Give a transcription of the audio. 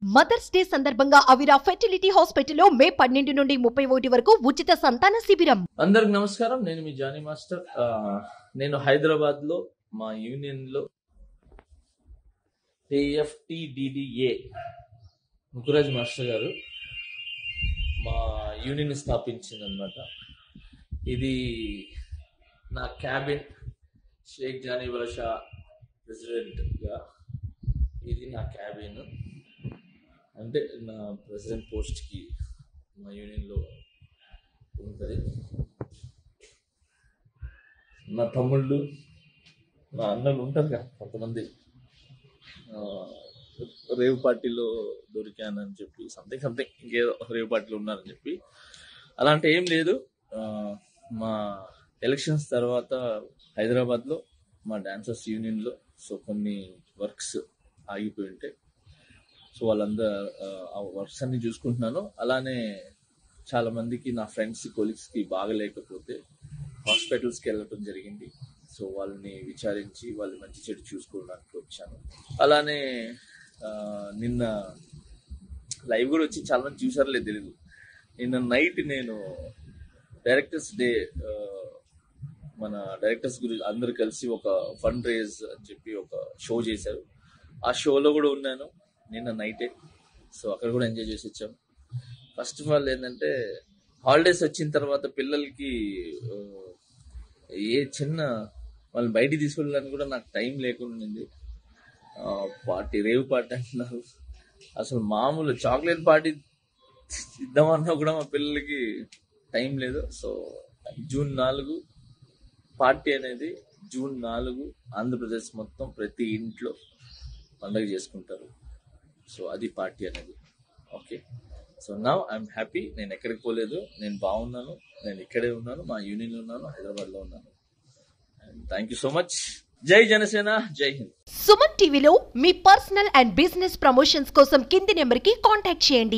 Mothers day సందర్భంగా అవిరా fertility హాస్పిటల్లో మే 12 నుండి 31 వరకు ఉచిత సంతాన శిబిరం. అందరికి నమస్కారం. నేను మీ జానీ మాస్టర్. నేను హైదరాబాద్ లో మా యూనియన్ లో AFTDDA ముకురాజ్ మాస్టర్ గారు మా యూనియన్ స్థాపించింది అనమాట. ఇది నా క్యాబిన్, షేక్ జానీ బాషా ప్రెసిడెంట్గా ఇది నా క్యాబిన్. అంటే నా ప్రెసిడెంట్ పోస్ట్కి మా యూనియన్లో ఉంటుంది. నా తమ్ముళ్ళు, నా అన్నలు ఉంటారు కదా కొంతమంది, రేవ్ పార్టీలో దొరికానని చెప్పి సంథింగ్ ఇంకేదో రేవ్ పార్టీలో ఉన్నారని చెప్పి అలాంటి ఏం లేదు. మా ఎలక్షన్స్ తర్వాత హైదరాబాద్లో మా డాన్సర్స్ యూనియన్లో కొన్ని వర్క్స్ ఆగిపోయి ఉంటాయి. సో వాళ్ళందరూ ఆ వర్క్స్ అన్ని చూసుకుంటున్నాను. అలానే చాలా మందికి నా ఫ్రెండ్స్, కొలీగ్స్కి బాగలేకపోతే హాస్పిటల్స్కి వెళ్ళటం జరిగింది. సో వాళ్ళని విచారించి వాళ్ళు మంచి చెడు చూసుకోవడానికి వచ్చాను. అలానే నిన్న లైవ్ కూడా వచ్చి చాలా మంది చూసారో తెలీదు. నిన్న నైట్ నేను డైరెక్టర్స్ డే, మన డైరెక్టర్స్ గురించి అందరు కలిసి ఒక ఫండ్ రేజ్ అని చెప్పి ఒక షో చేశారు. ఆ షోలో కూడా ఉన్నాను నిన్న నైటే. సో అక్కడ కూడా ఎంజాయ్ చేసి వచ్చాము. ఫస్ట్ ఆఫ్ ఆల్ ఏంటంటే, హాలిడేస్ వచ్చిన తర్వాత పిల్లలకి ఏ చిన్న వాళ్ళని బయటికి తీసుకెళ్ళడానికి కూడా నాకు టైం లేకుండా ఉంది. పార్టీ, రేవ్ పార్టీ అంటున్నారు. అసలు మామూలు చాక్లెట్ పార్టీ ఇద్దామన్నా కూడా మా పిల్లలకి టైం లేదు. సో జూన్ 4 పార్టీ అనేది, జూన్ 4 ఆంధ్రప్రదేశ్ మొత్తం ప్రతి ఇంట్లో పండుగ చేసుకుంటారు. సో అది పార్టీ అనేది. Okay, so now I'm happy. నేను ఎక్కడికి పోలేదు, నేను బాగున్నాను, నేను ఇక్కడే ఉన్నాను, మా యూనియన్లో ఉన్నాను, హైదరాబాద్లో ఉన్నాను. Thank you so much. జై జనసేన, జై హింద్. సుమన్ టీవీలో మీ పర్సనల్ అండ్ బిజినెస్ ప్రమోషన్స్ కోసం కింది నెంబర్కి కాంటాక్ట్ చేయండి.